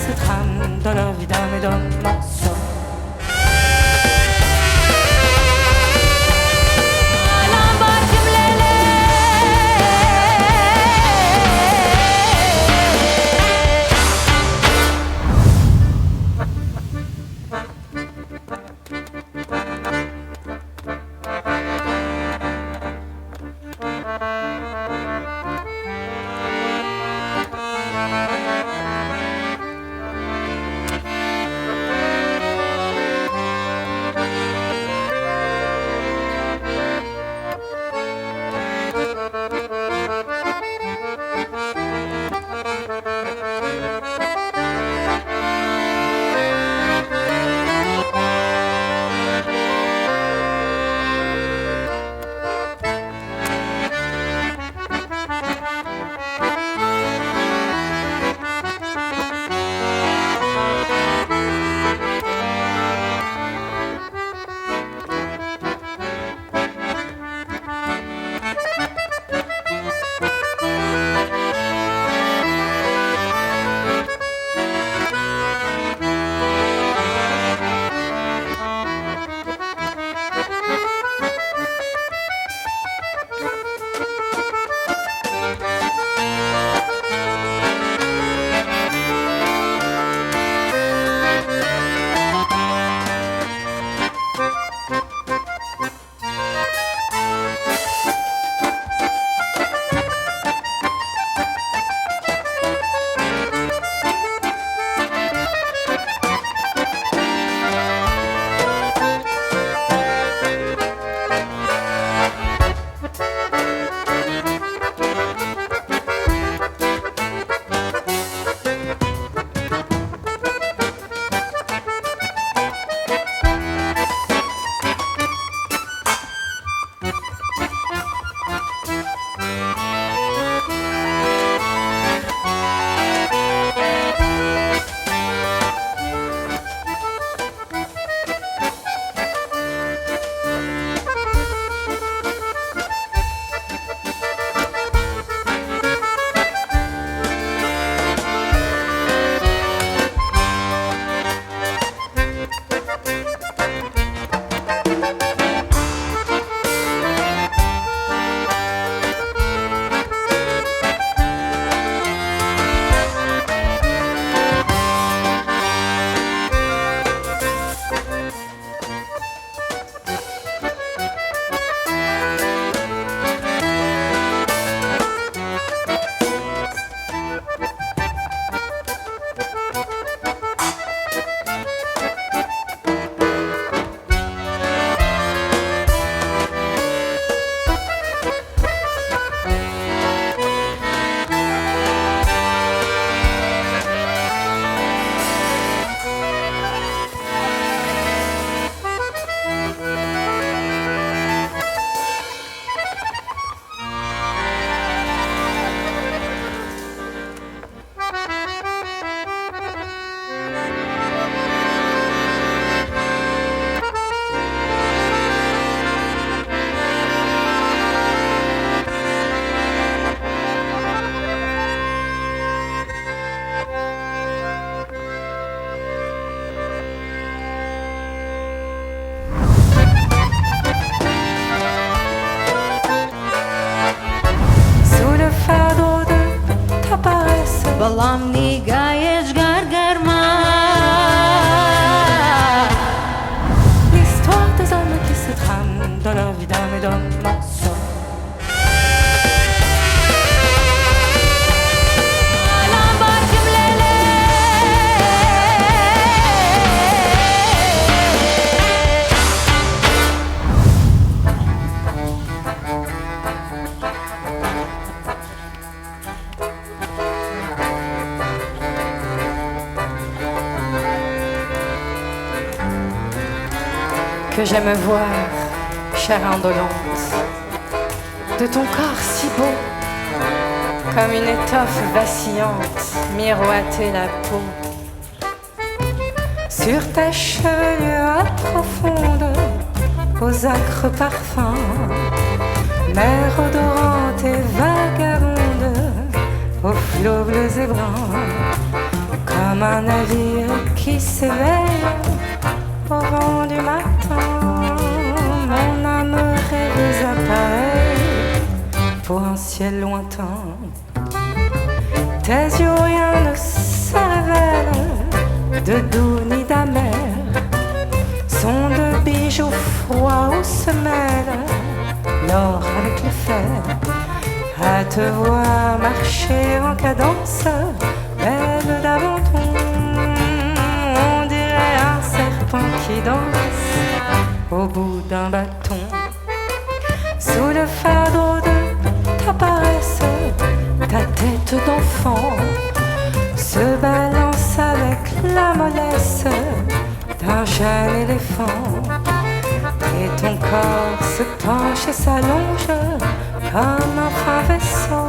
se trament dans leur vie d'homme et d'homme morceaux. بەڵام نیگایش گەرگەرمە. L'histoire des hommes qui se trament dans leur vie d'homme et d'homme morceaux. Que j'aime voir, chère indolente, de ton corps si beau, comme une étoffe vacillante, miroiter la peau. Sur ta chevelure profonde, aux acres parfums, mer odorante et vagabonde, aux flots bleus et bruns, comme comme un navire qui s'éveille au vent du matin. Mon âme rêveuse apparaît pour un ciel lointain. Tes yeux rien ne se révèle, de doux ni d'amer, sont de bijoux froids où se mêle l'or avec le fer. À te voir marcher en cadence, belle d'abandon, on dirait un serpent qui danse au bout d'un bâton. Sous le fardeau de ta paresse, ta tête d'enfant se balance avec la mollesse d'un jeune éléphant. Et ton corps se penche et s'allonge comme un fin vaisseau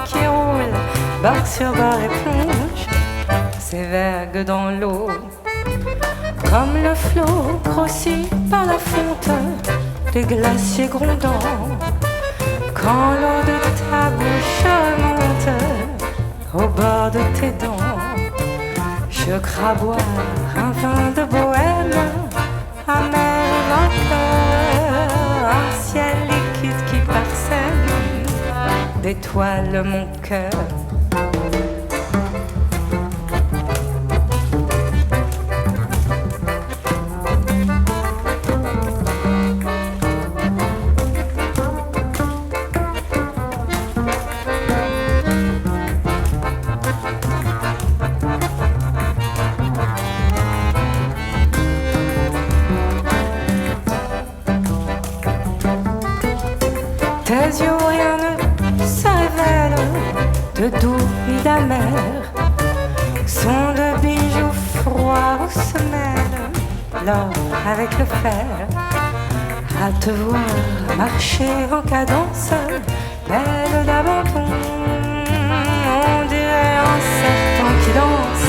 qui roule bord sur bord et plonge ses vagues dans l'eau. Comme le flot grossi par la fonte des glaciers grondants, quand l'eau de ta bouche monte au bord de tes dents. Je crains boire un vin de bohème, amer vainqueur, un ciel liquide qui parsème d'étoiles mon cœur. Tes yeux rien ne se révèle, de doux ni d'amer, sont de bijoux froids où se mêle l'or avec le fer. À te voir marcher en cadence, belle d'abandon, on dirait un serpent qui danse,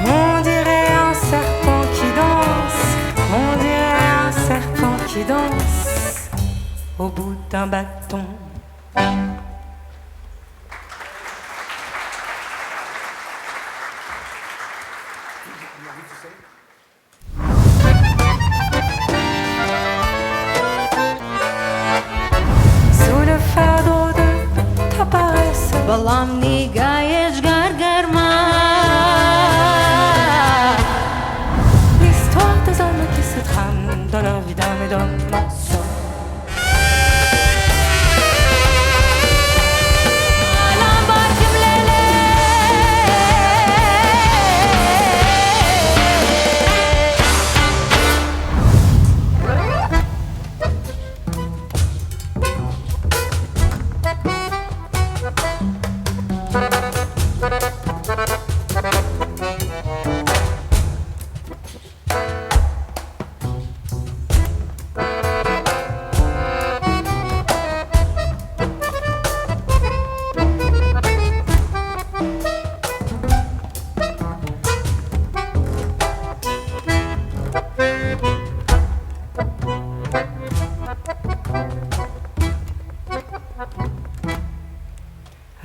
on dirait un serpent qui danse, on dirait un serpent qui danse au bout d'un bâton. Sous le fardeau de ta paresse, بەڵام نیگایەشگار گەرما l'histoire des hommes qui se trament dans leur vie d'âme et d'homme mensonge.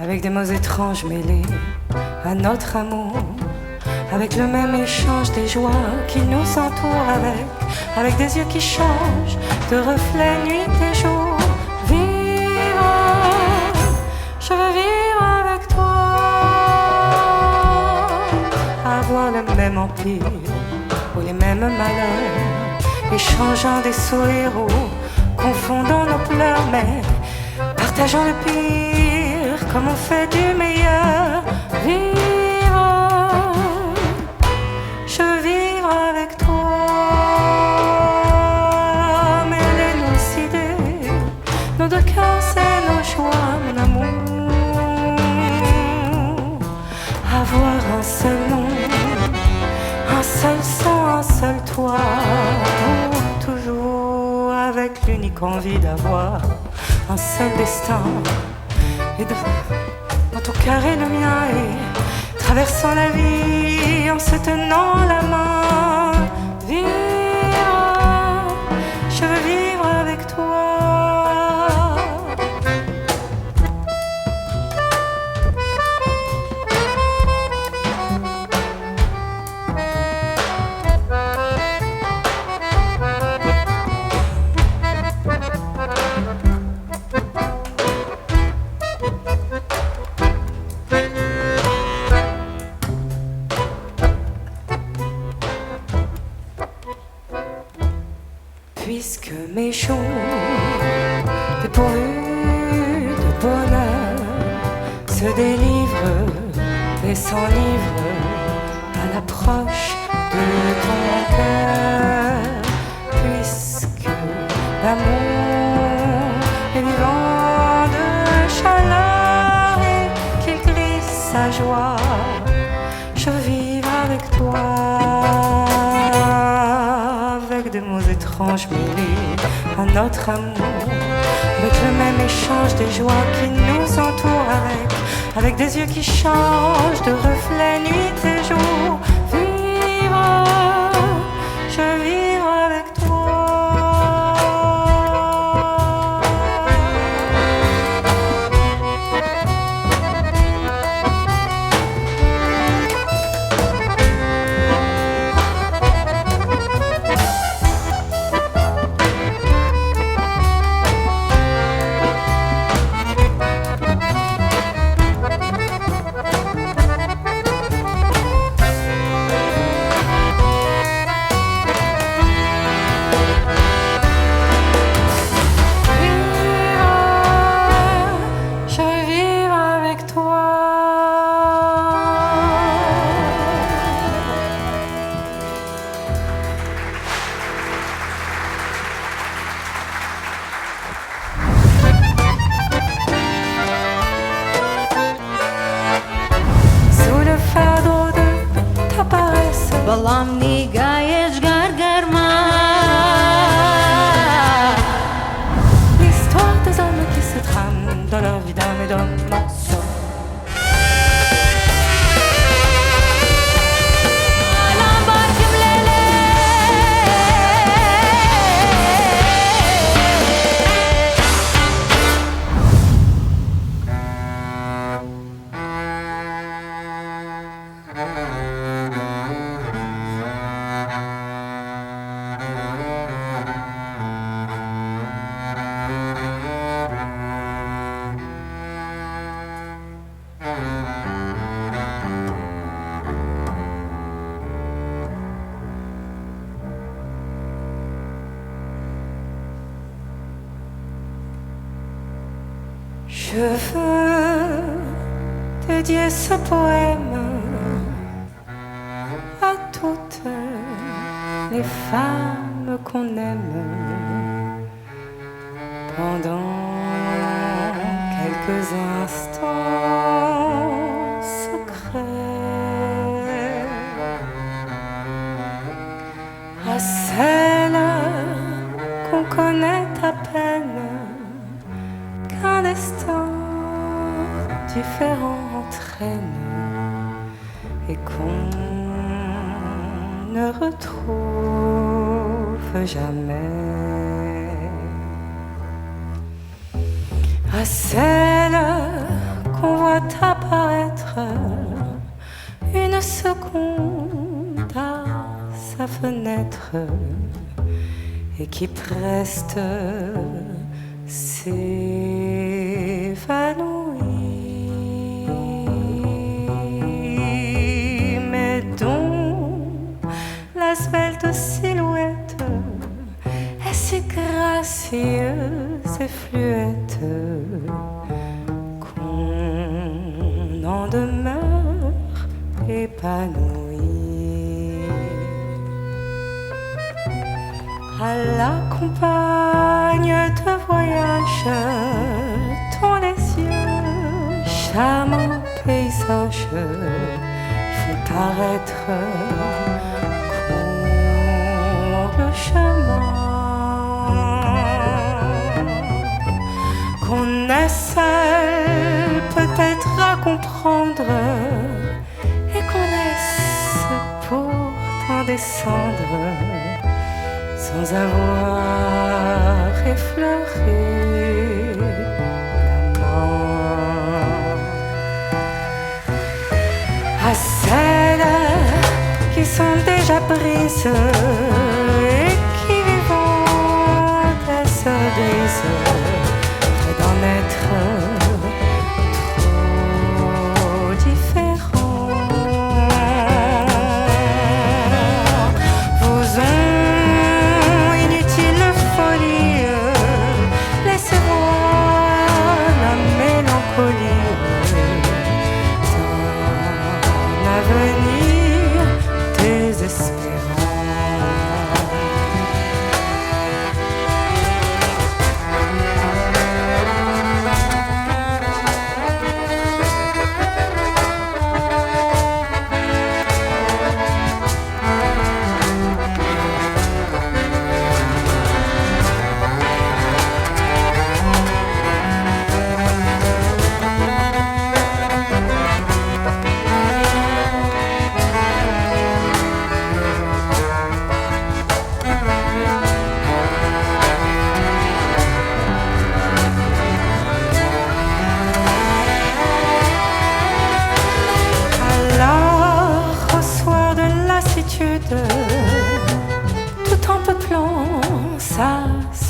Avec des mots étranges mêlés à notre amour, avec le même échange des joies qui nous entourent, avec des yeux qui changent de reflets nuit et jour. Vivre, je veux vivre avec toi, avoir le même empire ou les mêmes malheurs, échangeant des sourires ou confondant nos pleurs, mais partageant le pire comme on fait du meilleur. Vivre, je veux vivre avec toi, mêler nos idées, nos deux cœurs, c'est nos joies, mon amour. Avoir un seul nom, un seul sang, un seul toit, pour toujours, avec l'unique envie d'avoir un seul destin. Et dans ton cœur et le mien, et traversant la vie en se tenant la main. Vivre, je veux vivre avec toi. puisque mes jours dépourvus de bonheur se délivrent et s'enivrent à l'approche de ton cœur, puisque l'amour est vivant de chaleur et qu'il crie sa joie, je veux vivre avec toi. Avec des mots étranges mêlés à notre amour, avec le même échange des joies qui nous entourent, avec des yeux qui changent de reflets nuit et jour. Vivre, je veux vivre avec toi. بەڵام نیگایش گەرگەرمە L'histoire des hommes qui se trament dans leur vie d'âme et d'homme morceau. Je veux dédier ce poème à toutes les femmes qu'on aime pendant quelques instants secrets, à celles qu'on connaît à peine, qu'un destin différent entraîne et qu'on ne retrouve jamais, à celle qu'on voit apparaître une seconde à sa fenêtre et qui preste s'évanouit, mais dont la svelte silhouette est si gracieuse et fluette qu'on en demeure épanoui. À la compagne de voyage, dont les yeux, charmants paysages, font paraître court le chemin, qu'on est seul peut-être à comprendre et qu'on laisse pourtant descendre sans avoir effleuré la mort. À celles qui sont déjà prises et qui vivent elles se brisent, près d'en être trop différents. Vous ont inutile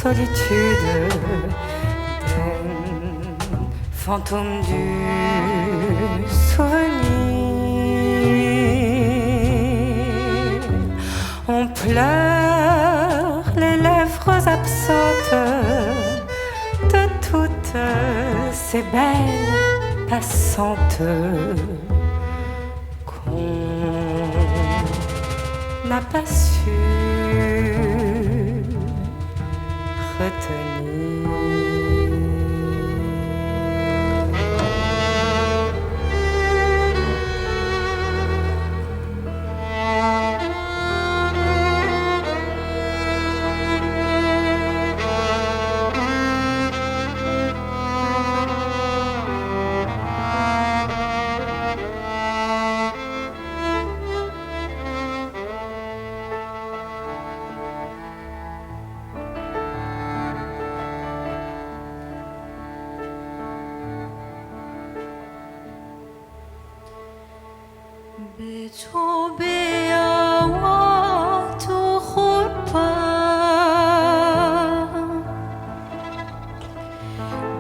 solitude, des fantômes du souvenir. On pleure les lèvres absentes de toutes ces belles passantes qu'on n'a pas su retenir. به تو بیاوات و خورپم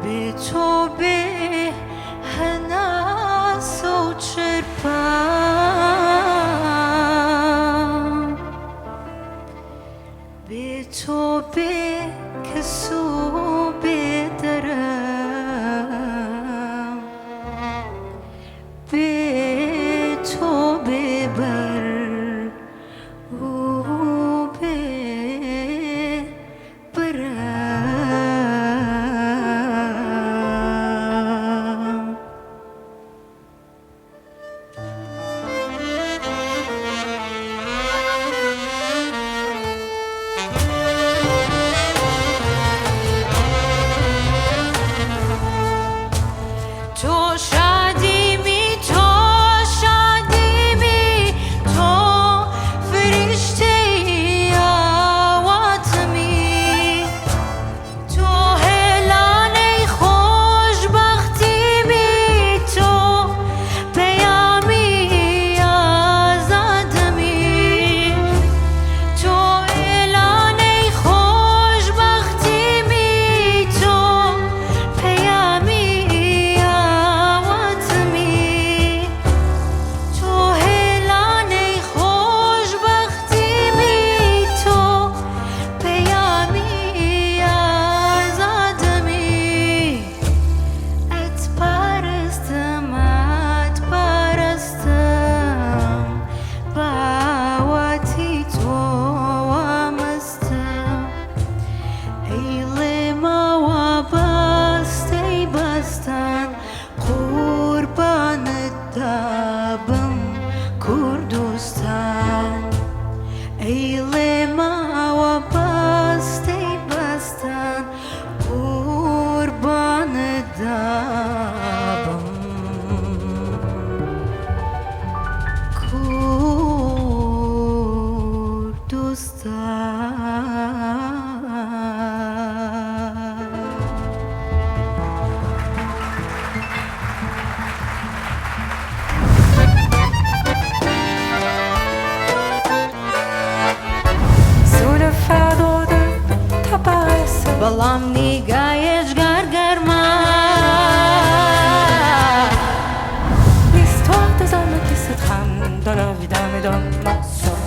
به تو به هناس و چرپم به تو به کسو بدرم به تو ببر و ببرم. تو شادیمی تو شادیمی تو فرشته آواتمی تو هلانه خوشبختیمی تو پیامی آزادمی تو هلانه خوشبختیمی تو پیامی تو هلانه خوشبختیمی تو پیامی آزادمی ات پرستم باوتی تو مستم ایلما و بستی بستن قربانت دابم کردستان ایلما و بستی بستن قربانت دابم Sous le fardeau de ta paresse, بەڵام نیگایش گەرگەرمە l'histoire des hommes qui se trament dans leur vie d'âme et d'homme mensonge.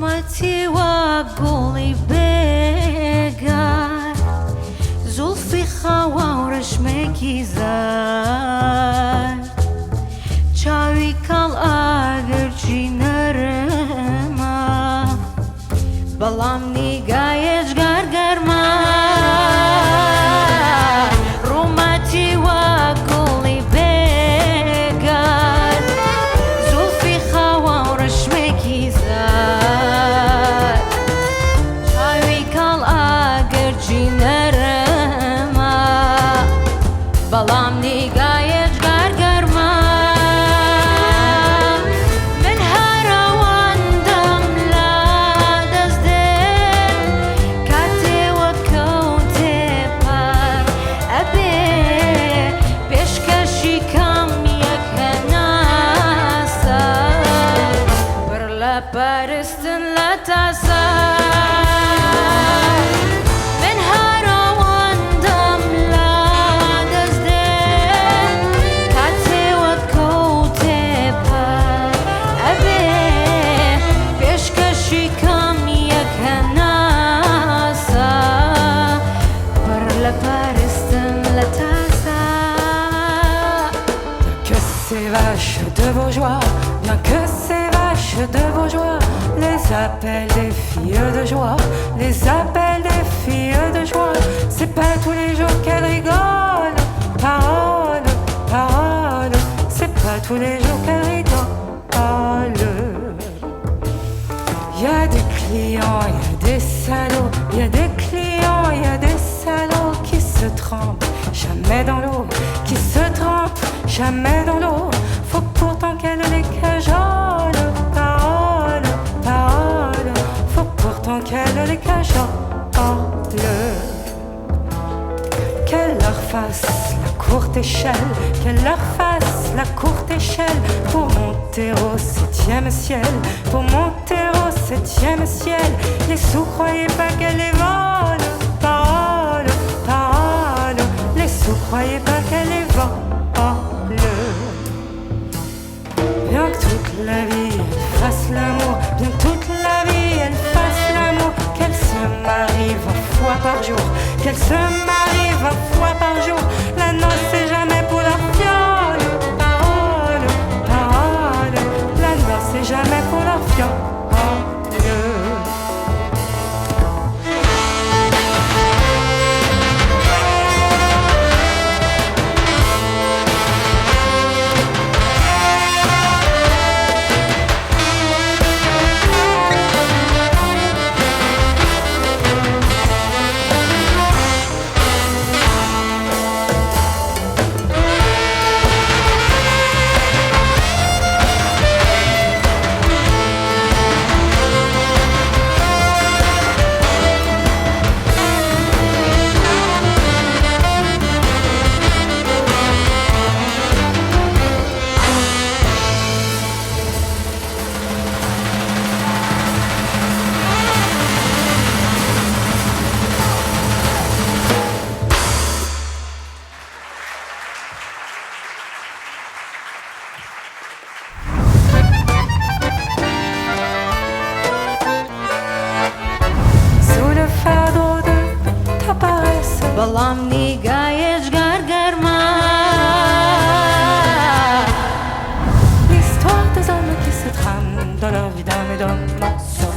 رومتي وقولي بقار زلفي خوا ورشمكي زار چاوی کاڵ ئاگرچی نەرمە بەڵام نیگایەش گەرگەرمە ڕوومەتی وە گوڵی بێگار زولفی خاوە و ڕەشمێکی زار چاوی کاڵ ئاگرچی نەرمە بەڵام نیگایەش گەرگەرمە پەرستن لە تاسار من هەرەوەندەم لە دەستێن کاتێوە کەوتێ پەر ئەبێ پێشکەشی کەم یەکە ناسا بڕ لە پەرستن لە تاسار Que ces vaches de vos joies, bien que ces vaches de vos joies, les appels des filles de joie, les appels des filles de joie, c'est pas tous les jours qu'elles rigolent, parole, parole, c'est pas tous les jours qu'elles rigolent. Y a des clients, y a des salauds, y a des clients, y a des salauds qui se trempent jamais dans l'eau, qui se trempent jamais dans l'eau. Faut pourtant qu'elle les cajole, parole, parole. Faut pourtant qu'elle les cajole. Qu'elle leur fasse la courte échelle, qu'elle leur fasse la courte échelle pour monter au 7e ciel, pour monter au 7e ciel. Les sous, croyez pas qu'elle les vole, parole, parole. Les sous, croyez pas qu'elle les vole. Bien que toute la vie elle fasse l'amour, bien que toute la vie elle fasse l'amour, qu'elle se marie 20 fois par jour, qu'elle se marie 20 fois par jour. La noce c'est jamais pour la fiole, parole, parole. La noce c'est jamais pour la fiole. بەڵام نیگایەش گەرگەرمە L'histoire des hommes qui se trament dans leur vie d'âme et d'homme morceau.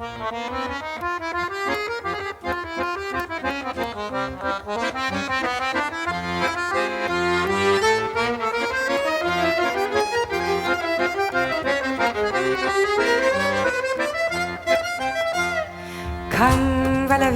Come va la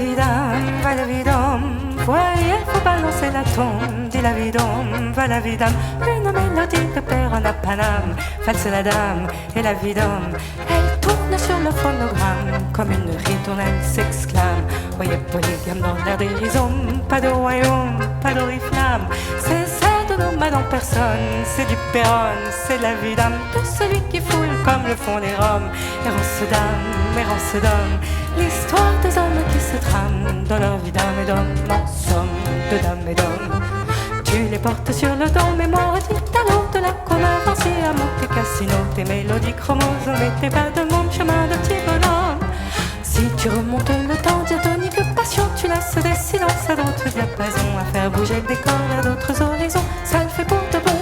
vidam, voyez, faut balancer la tombe, dit la vidam, va la vidam, une mélodie de père en Paname, false la dame, et la vidam, elle tourne sur le phonogramme, comme une ritournelle s'exclame, voyez, polygame dans l'air des rhizomes, pas de royaume, pas d'oriflamme, c'est ça de nomade en personne, c'est du Péronne, c'est la vidam, de celui qui foule comme le fond des Roms, errance d'homme, l'histoire des hommes qui se trament dans leur vie d'âme et d'homme, en somme, de dame et d'homme. Tu les portes sur le dos, mais moi redis talent de la connerie à Monte Cassino, tes mélodies chromosomes et tes pas de mon chemin de petit bonhomme. Si tu remontes le temps, diatonique passion, tu laisses des silences à d'autres diapasons, à faire bouger le décor à d'autres horizons, ça le fait pour de bon.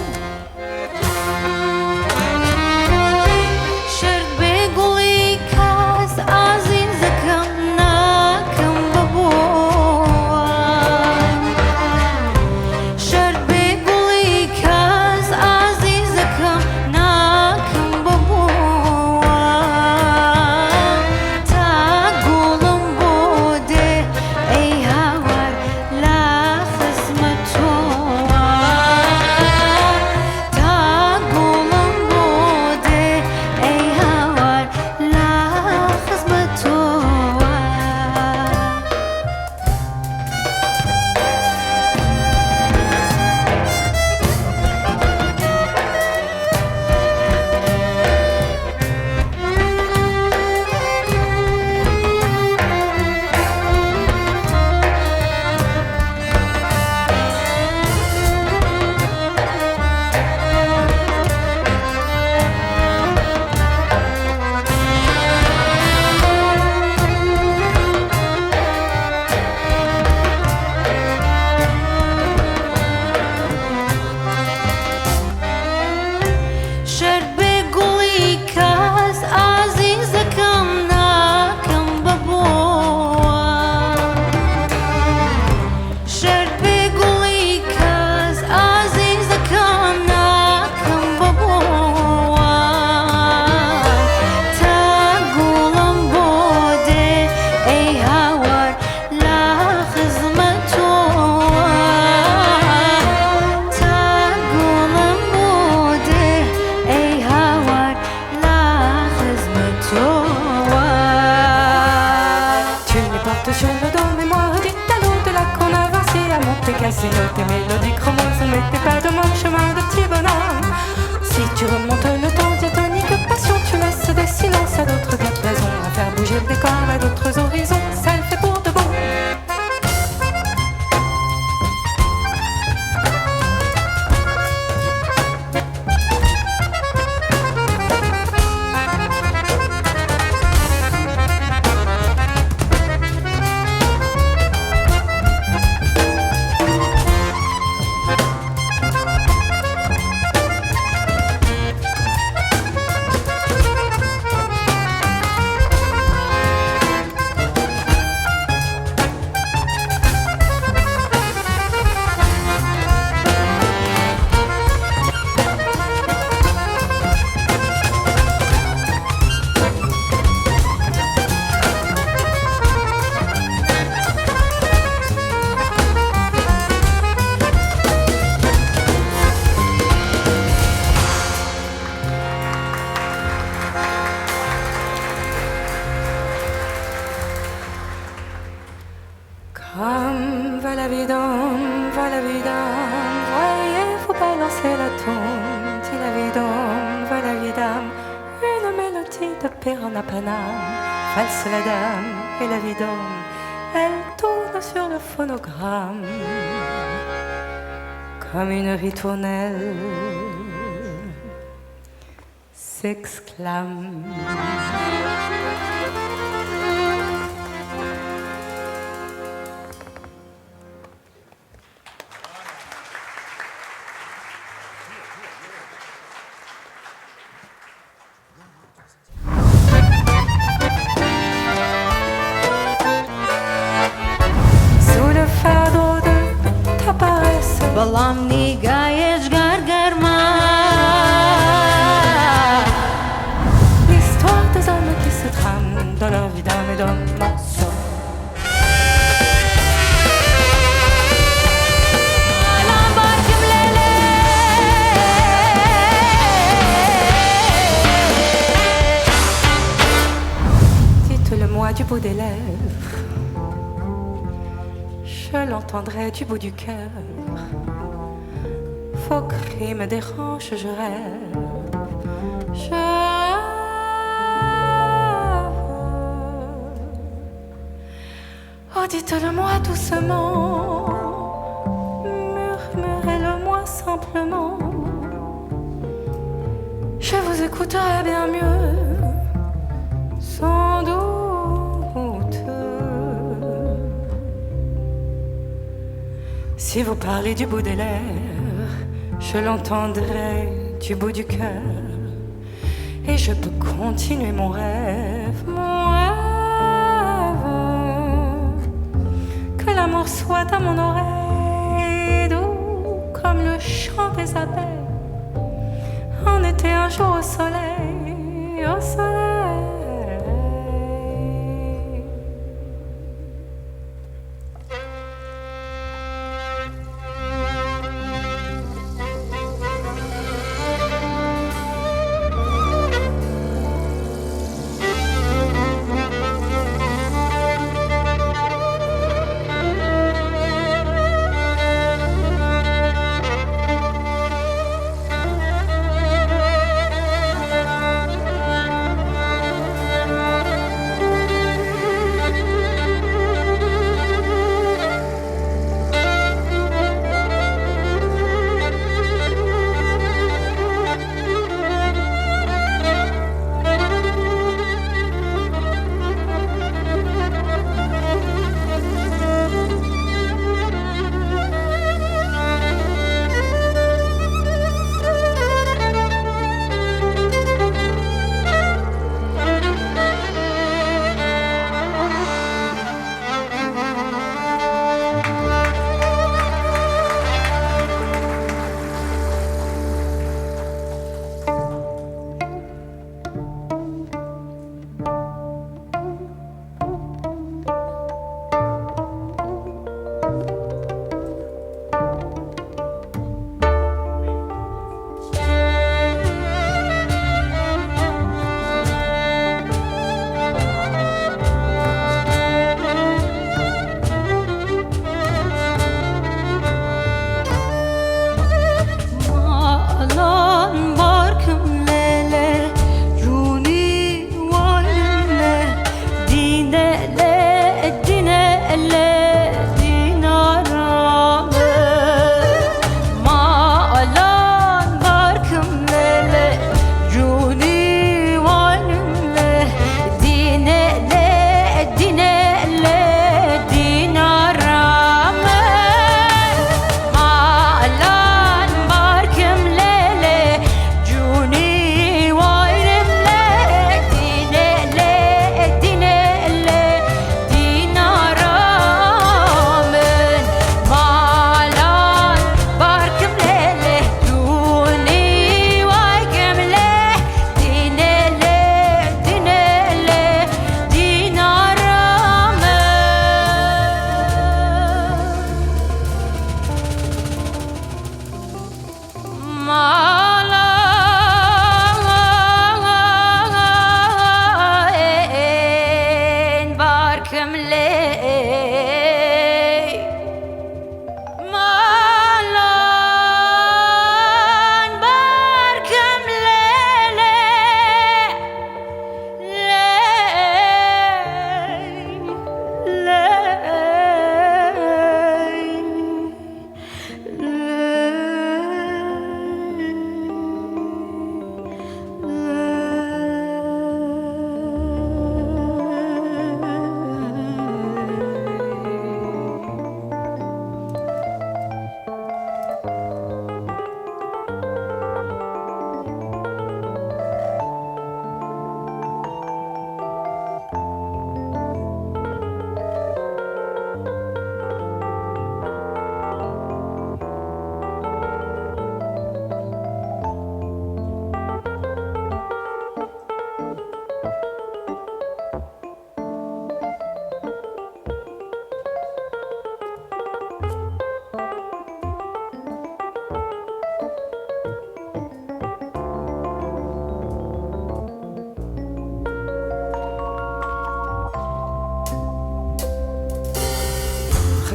Sur le dos, mais moi redis talent de la qu'on avancée à Monte Cassino, tes mélodies chromosomes et tes pas de mon chemin de petit bonhomme. Si tu remontes le temps, diatonique passion, tu laisses des silences à d'autres diapasons, à faire bouger le décor à d'autres horizons, ça le fait pour de bon. Comme va la vidam, voyez, faut balancer la tombe, dit la vidam, une mélodie de Péronne à Paname, false la dame et la vidam, elle tourne sur le phonogramme, comme une ritournelle s'exclame. بەڵام نیگایەش گارگەرما L'histoire des hommes qui se trament dans leur vie d'âme et d'homme morceau. Dites-le-moi du bout des lèvres, je l'entendrai du bout du cœur. Vos cris me dérangent, je rêve, je rêve. Oh, dites-le-moi doucement, murmurez-le-moi simplement. Je vous écouterai bien mieux, sans doute. Si vous parlez du bout des lèvres, je l'entendrai du bout du cœur. Et je peux continuer mon rêve, mon rêve. Que l'amour soit à mon oreille, doux comme le chant des abeilles. En été un jour au soleil, au soleil.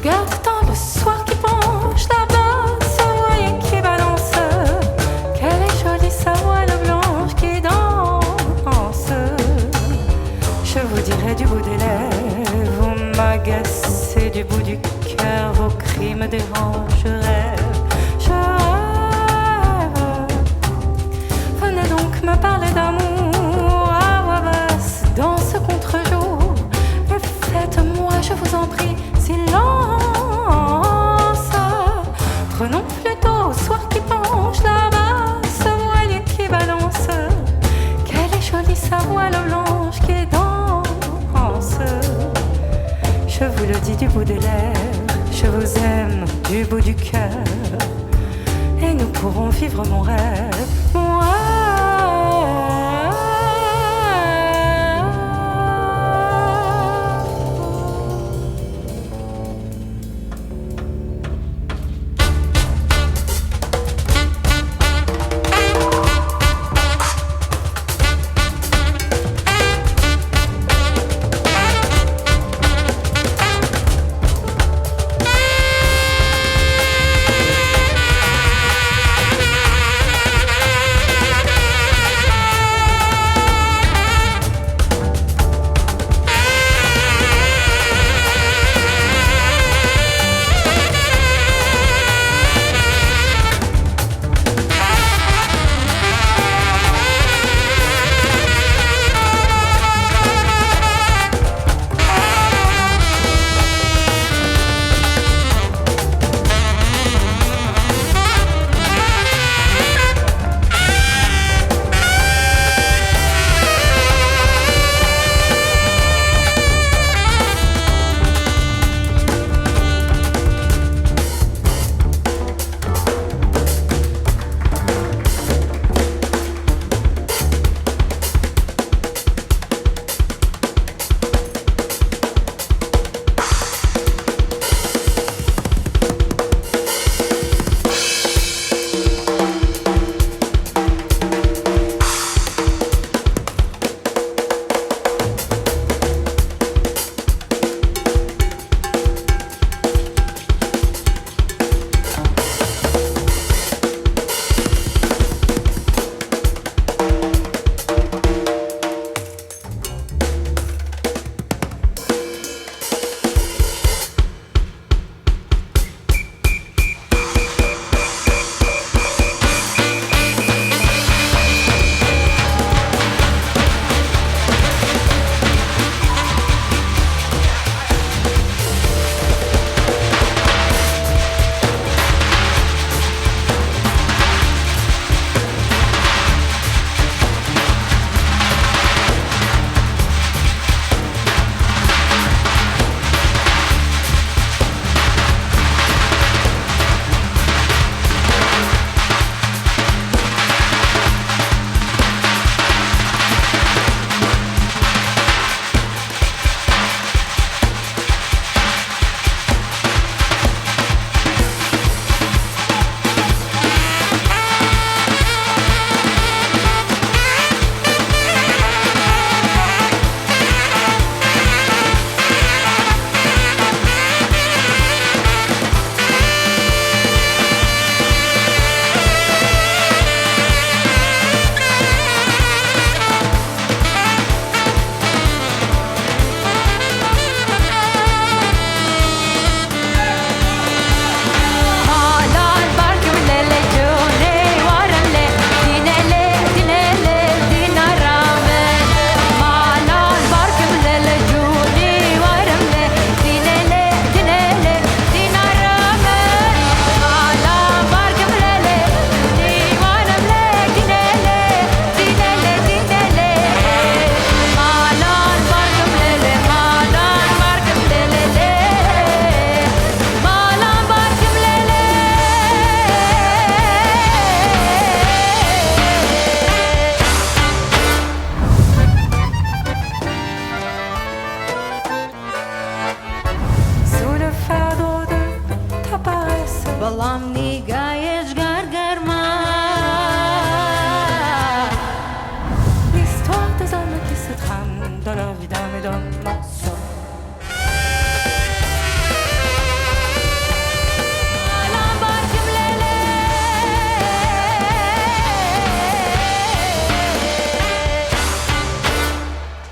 Regarde dans le soir qui penche là-bas, ce voilier qui balance. Quelle est jolie sa voile blanche qui danse. Je vous dirai du bout des lèvres, vous m'agacez du bout du cœur, vos cris me dérangent, je rêve, je rêve. Venez donc me parler d'amour à voix basse dans ce contre-jour. Et faites-moi, je vous en prie, silence. Prenons plutôt au soir qui penche là-bas, ce voilier qui balance. Quelle est jolie sa voile blanche qui danse. Je vous le dis du bout des lèvres, je vous aime du bout du cœur. Et nous pourrons vivre mon rêve, mon rêve. dans leur vie d'âme et d'homme.